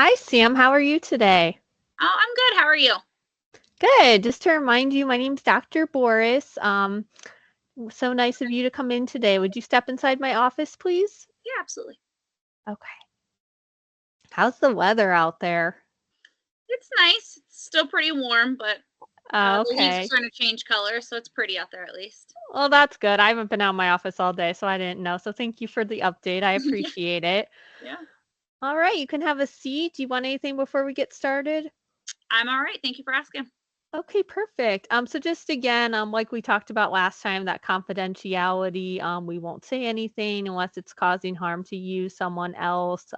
Hi, Sam. How are you today? Oh, I'm good. How are you? Good. Just to remind you, my name's Dr. Boris. So nice of you to come in today. Would you step inside my office, please? Yeah, absolutely. Okay. How's the weather out there? It's nice. It's still pretty warm, but Oh, the leaves are okay. starting to change color, so it's pretty out there at least. Well, that's good. I haven't been out of my office all day, so I didn't know. So thank you for the update. I Yeah. appreciate it. Yeah. All right, you can have a seat. Do you want anything before we get started? I'm all right. Thank you for asking. Okay, perfect. So just again, like we talked about last time, that confidentiality, we won't say anything unless it's causing harm to you, someone else,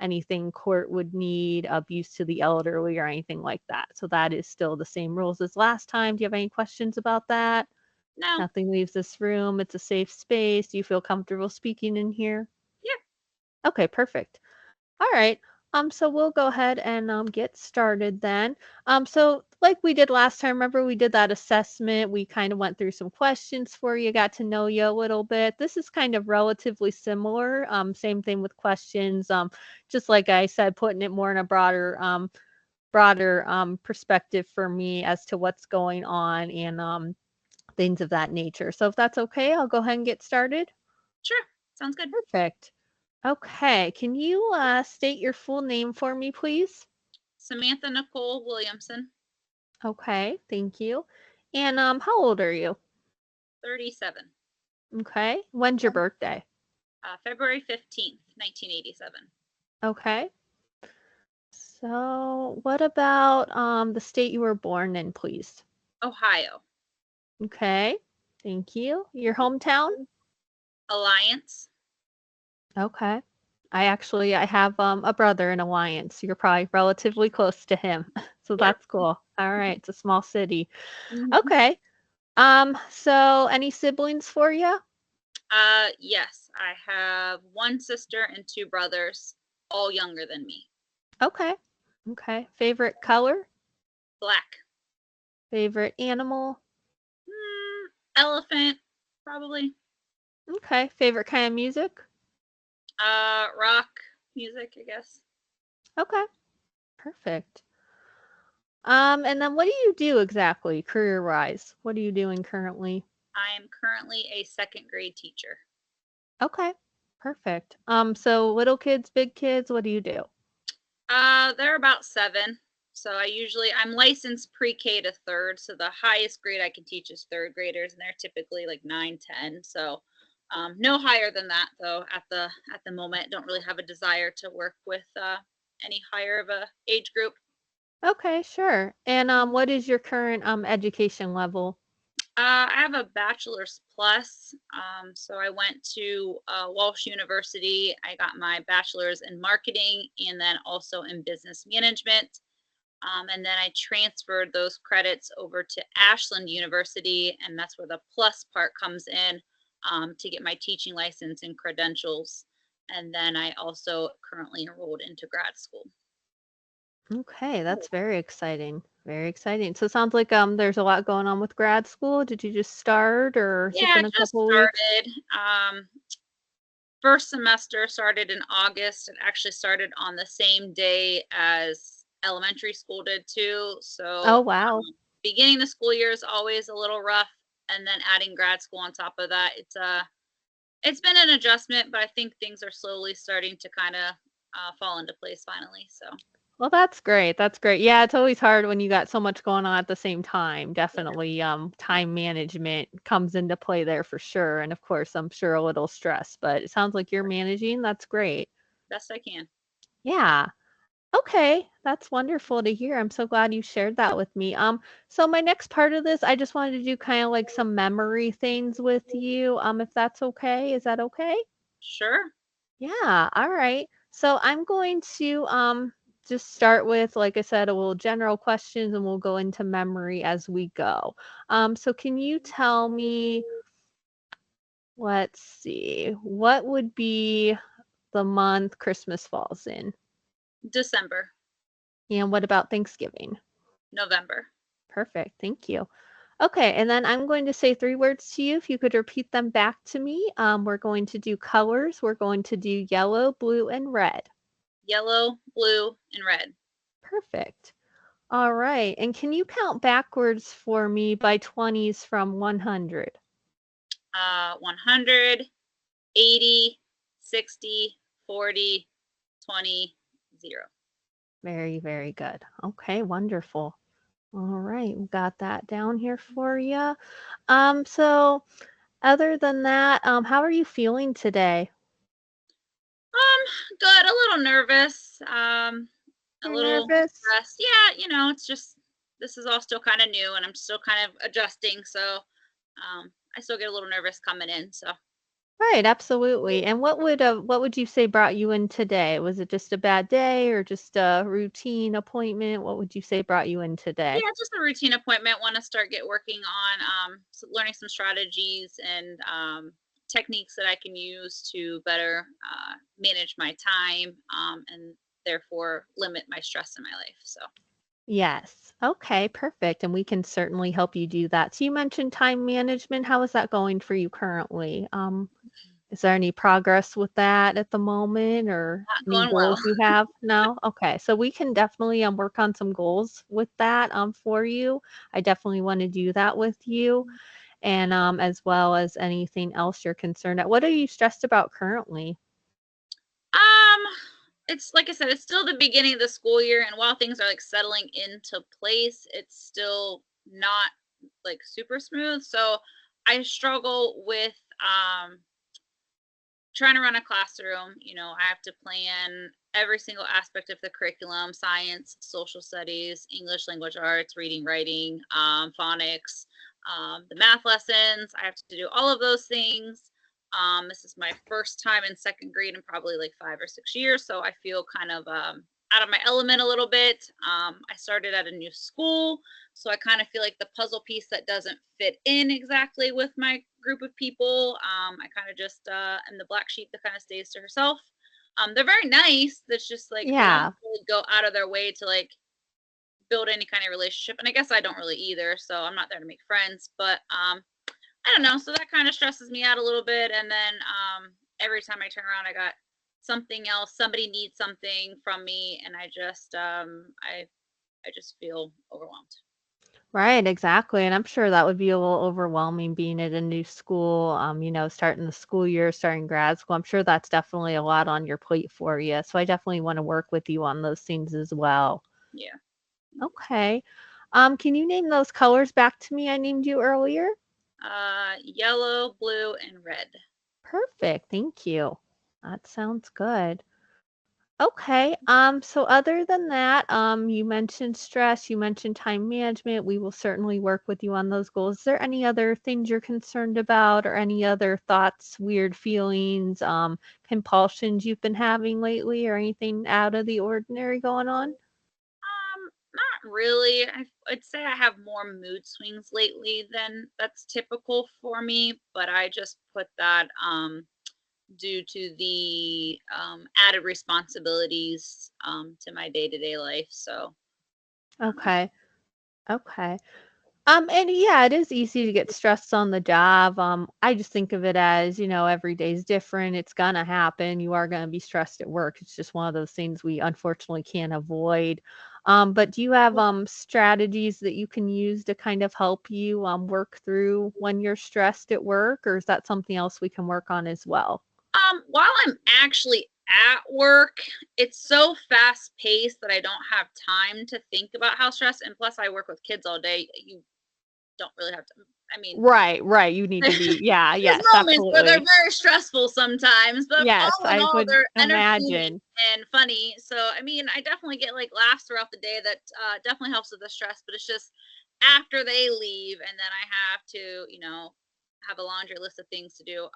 anything court would need, abuse to the elderly or anything like that. So that is still the same rules as last time. Do you have any questions about that? No. Nothing leaves this room. It's a safe space. Do you feel comfortable speaking in here? Yeah. Okay, perfect. All right. So we'll go ahead and get started then. So like we did last time, remember we did that assessment. We kind of went through some questions for you, got to know you a little bit. This is kind of relatively similar. Same thing with questions. Just like I said, putting it more in a broader perspective for me as to what's going on and things of that nature. So if that's okay, I'll go ahead and get started. Sure. Sounds good. Perfect. Okay. Can you state your full name for me, please? Samantha Nicole Williamson, Okay, thank you. And how old are you? 37. Okay. When's your birthday? February 15th, 1987. Okay. So, what about the state you were born in, please? Ohio. Okay. Thank you. Your hometown? Alliance. Okay. I have a brother in Alliance. You're probably relatively close to him. So Yeah. that's cool. All right, it's a small city. Mhm. Okay. So any siblings for you? Yes, I have one sister and two brothers, all younger than me. Okay. Okay. Favorite color? Black. Favorite animal? Elephant, probably. Okay. Favorite kind of music? Rock music, I guess. Okay. Perfect. And then what do you do exactly career-wise? What are you doing currently? I am currently a second grade teacher. Okay. Perfect. So little kids, big kids, what do you do? They're about 7. So I'm licensed pre-K to third. So the highest grade I can teach is third graders, and they're typically like 9, 10. So no higher than that though at the moment. Don't really have a desire to work with any higher of a age group. Okay, sure. And what is your current education level? I have a bachelor's plus. So I went to Walsh University. I got my bachelor's in marketing and then also in business management. And then I transferred those credits over to Ashland University, and that's where the plus part comes in to get my teaching license and credentials. And then I also currently enrolled into grad school. Okay, that's very exciting. Very exciting. So it sounds like there's a lot going on with grad school. Did you just start or has Yeah, it I been a just couple weeks? started. First semester started in August. It actually started on the same day as elementary school did too. Oh, So wow. beginning the school year is always a little rough, and then adding grad school on top of that, it's been an adjustment, but I think things are slowly starting to kind of fall into place finally. So Well, that's great. That's great. Yeah, it's always hard when you got so much going on at the same time. yeah, Definitely, time management comes into play there for sure. And of course, I'm sure a little stress, but it sounds like you're managing. That's great. best I can. Yeah. Okay. That's wonderful to hear. I'm so glad you shared that with me. So my next part of this, I just wanted to do kind of like some memory things with you. If that's okay. Is that okay? Sure. Yeah, all right. So I'm going to just start with, like I said, a little general questions and we'll go into memory as we go. So can you tell me, let's see, what would be the month Christmas falls in? December, And what about Thanksgiving? November. Perfect, thank you. Okay, and then I'm going to say three words to you. If you could repeat them back to me, we're going to do colors. We're going to do yellow, blue, and red. yellow, blue, and red. Perfect. All right. And can you count backwards for me by 20s from 100? 100, 80, 60, 40, 20, 0. Very, very good. Okay, wonderful. All right, we got that down here for you. So other than that, how are you feeling today? Good. A little nervous. A You're little nervous? stressed. Yeah, it's just this is all still kind of new, and I'm still kind of adjusting. So, I still get a little nervous coming in. So, Right, absolutely. And what would you say brought you in today? Was it just a bad day or just a routine appointment? What would you say brought you in today? yeah, just a routine appointment. Want to start get working on learning some strategies and techniques that I can use to better manage my time and therefore limit my stress in my life. So. Yes. Okay, perfect. And we can certainly help you do that. So you mentioned time management. How is that going for you currently? Is there any progress with that at the moment or Not any going well. goals you have? No? Okay. So we can definitely work on some goals with that for you. I definitely want to do that with you and as well as anything else you're concerned at. What are you stressed about currently? Um, it's like I said, it's still the beginning of the school year, and while things are like settling into place, it's still not like super smooth. So I struggle with trying to run a classroom. I have to plan every single aspect of the curriculum: science, social studies, English language arts, reading, writing, phonics, the math lessons. I have to do all of those things. This is my first time in second grade in probably like 5 or 6 years, so I feel kind of out of my element a little bit. I started at a new school, so I kind of feel like the puzzle piece that doesn't fit in exactly with my group of people. I kind of just am the black sheep that kind of stays to herself. They're very nice. That's just like they don't Yeah. really go out of their way to like build any kind of relationship. And I guess I don't really either. So I'm not there to make friends. But I don't know. So that kind of stresses me out a little bit. And then every time I turn around, I got something else. Somebody needs something from me, and I just feel overwhelmed. Right, exactly. And I'm sure that would be a little overwhelming being at a new school, starting the school year, starting grad school. I'm sure that's definitely a lot on your plate for you. So I definitely want to work with you on those things as well. Yeah. Okay. Can you name those colors back to me I named you earlier? Yellow, blue, and red. Perfect. Thank you. That sounds good. Okay. So other than that, you mentioned stress, you mentioned time management. We will certainly work with you on those goals. Is there any other things you're concerned about or any other thoughts, weird feelings, compulsions you've been having lately or anything out of the ordinary going on? Not really. I'd say I have more mood swings lately than that's typical for me, but I just put that due to the added responsibilities to my day-to-day life. So, um, Okay. Okay. And yeah, it is easy to get stressed on the job. I just think of it as, every day's different. It's gonna happen. You are gonna be stressed at work. It's just one of those things we unfortunately can't avoid. But do you have strategies that you can use to kind of help you work through when you're stressed at work, or is that something else we can work on as well? while I'm actually at work, it's so fast paced that I don't have time to think about how stressed. And plus, I work with kids all day. You don't really have to. I mean, Right, right. You need to be, yeah, there's yes, moments where they're absolutely. very stressful sometimes, but Yes, all in I all, would they're entertaining imagine. and funny. So, I mean, I definitely get like laughs throughout the day that definitely helps with the stress, but it's just after they leave and then I have to, have a laundry list of things to do.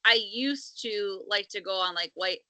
I used to like to go on like white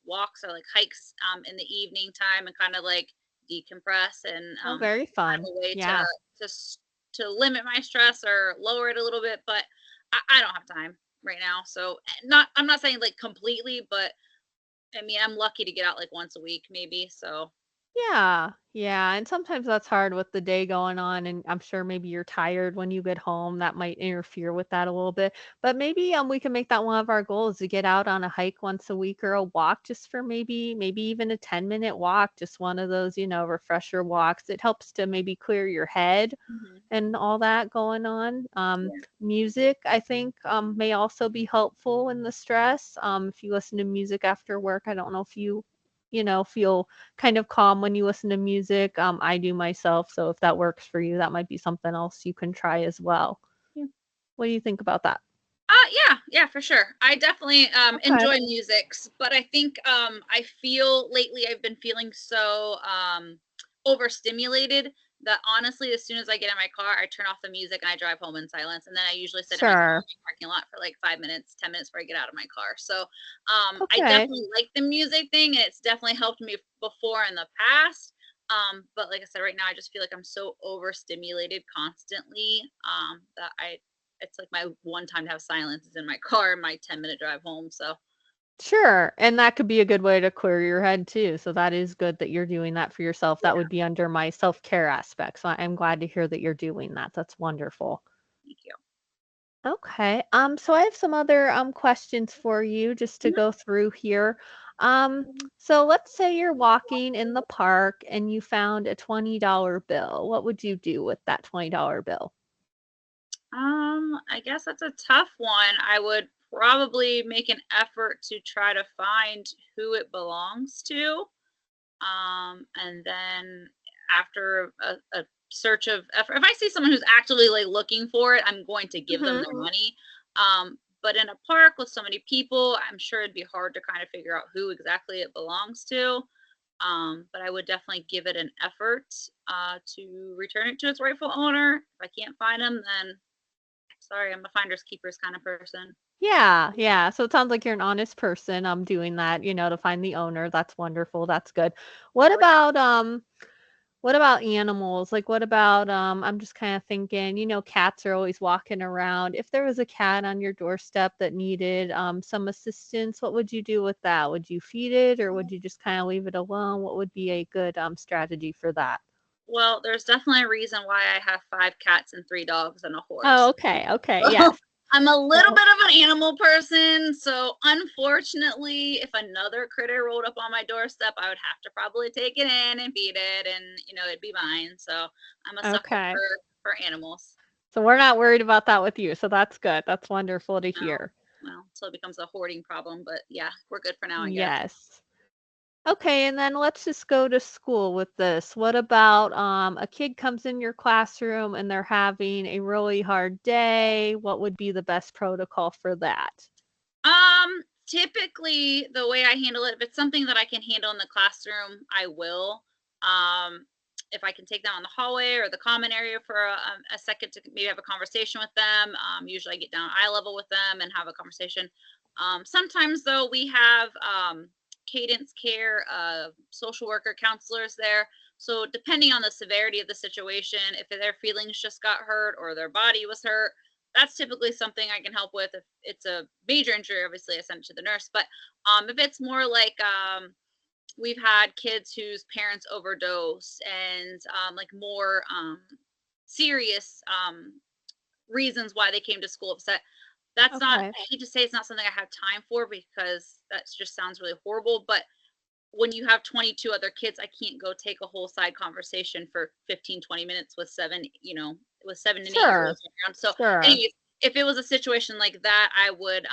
walks or like hikes in the evening time and kind of like decompress and Oh, very kind fun. of a way to Yeah. to s- to limit my stress or lower it a little bit, but I don't have time right now. So not I'm not saying like completely, but I mean I'm lucky to get out like once a week maybe. So Yeah, yeah, and sometimes that's hard with the day going on, and I'm sure maybe you're tired when you get home. That might interfere with that a little bit. But maybe we can make that one of our goals to get out on a hike once a week or a walk just for maybe even a 10-minute walk, just one of those, refresher walks. It helps to maybe clear your head Mhm. and all that going on. Yeah. Music, I think, may also be helpful in the stress. If you listen to music after work, I don't know if you feel kind of calm when you listen to music. I do myself, so if that works for you, that might be something else you can try as well. Yeah. What do you think about that? Yeah, for sure. I definitely Okay. enjoy musics, but I think I feel lately I've been feeling so overstimulated that honestly, as soon as I get in my car, I turn off the music and I drive home in silence. And then I usually sit in my car Sure. in the parking lot for like 5 minutes, 10 minutes before I get out of my car. So I Okay. definitely like the music thing, and it's definitely helped me before in the past. But like I said, right now I just feel like I'm so overstimulated constantly that it's like my one time to have silence is in my car, my 10-minute drive home. So Sure. And that could be a good way to clear your head too. So that is good that you're doing that for yourself. That yeah, would be under my self-care aspect. So I'm glad to hear that you're doing that. That's wonderful. thank you. Okay. So I have some other questions for you just to go through here. So let's say you're walking in the park and you found a $20 bill. What would you do with that $20 bill? I guess that's a tough one. I would probably make an effort to try to find who it belongs to. And then after a search of effort, if I see someone who's actually like looking for it, I'm going to give them Mhm. their money. But in a park with so many people, I'm sure it'd be hard to kind of figure out who exactly it belongs to. But I would definitely give it an effort to return it to its rightful owner. If I can't find them, then sorry, I'm a finders keepers kind of person. Yeah, yeah. So it sounds like you're an honest person. I'm doing that, to find the owner. That's wonderful. That's good. What I would. about what about animals? Like, what about, I'm just kind of thinking, cats are always walking around. If there was a cat on your doorstep that needed some assistance, what would you do with that? Would you feed it or would you just kind of leave it alone? What would be a good strategy for that? Well, there's definitely a reason why I have 5 cats and 3 dogs and a Oh, horse. okay. Okay. Yes. I'm a little So, bit of an animal person, so unfortunately, if another critter rolled up on my doorstep, I would have to probably take it in and feed it, and it'd be mine. So I'm a sucker okay. for animals. So we're not worried about that with you. So that's good. That's wonderful to No, hear. well, so it becomes a hoarding problem, but yeah, we're good for now, I guess. Yes. Okay, and then let's just go to school with this. What about a kid comes in your classroom and they're having a really hard day? What would be the best protocol for that? Typically the way I handle it, if it's something that I can handle in the classroom, I will. Um, if I can take them in the hallway or the common area for a second to maybe have a conversation with them, usually I get down eye level with them and have a conversation. Sometimes though, we have cadence care, social worker counselors there. So depending on the severity of the situation, if their feelings just got hurt or their body was hurt, that's typically something I can help with. If it's a major injury, obviously I send it to the nurse. But if it's more like we've had kids whose parents overdose and like more serious reasons why they came to school upset. That's not, Okay. I hate to say it's not something I have time for because that just sounds really horrible. But when you have 22 other kids, I can't go take a whole side conversation for 15, 20 minutes with with 7 and 8 year Sure. olds around. So Sure. anyways, if it was a situation like that, I would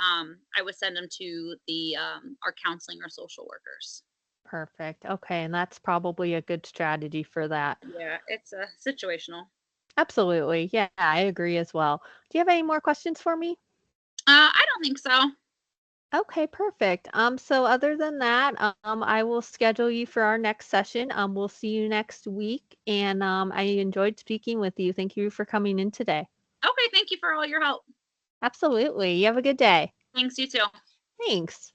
send them to the our counseling or social workers. Perfect. Okay, and that's probably a good strategy for that. Yeah, it's situational. Absolutely. Yeah, I agree as well. Do you have any more questions for me? I don't think so. Okay, perfect. So other than that, I will schedule you for our next session. We'll see you next week, and I enjoyed speaking with you. Thank you for coming in today. Okay, thank you for all your help. Absolutely. You have a good day. Thanks, you too. Thanks.